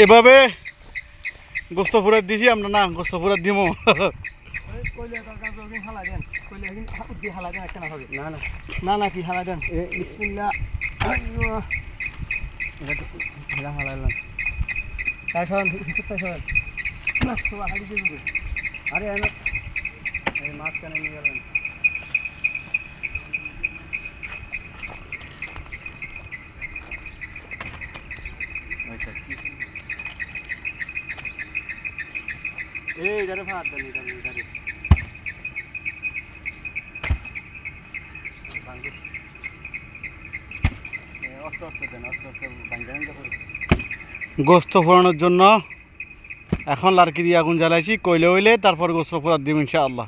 এভাবে গোস্ত ফুরাত দিছি আমরা না গোস্ত ফুরাত দিমো না না কি হালা দেন বিসমিল্লাহ হালাইলাম আরে মাছ কেন নিয়ে গেলেন এই যারে ভাত দেন যারে গোস্ত ফোড়ানোর জন্য এখন লার্কি দিয়ে আগুন জ্বালাইছি কইলে হইলে তারপর গোস্ত ফোড়াত দিব ইনশাআল্লাহ।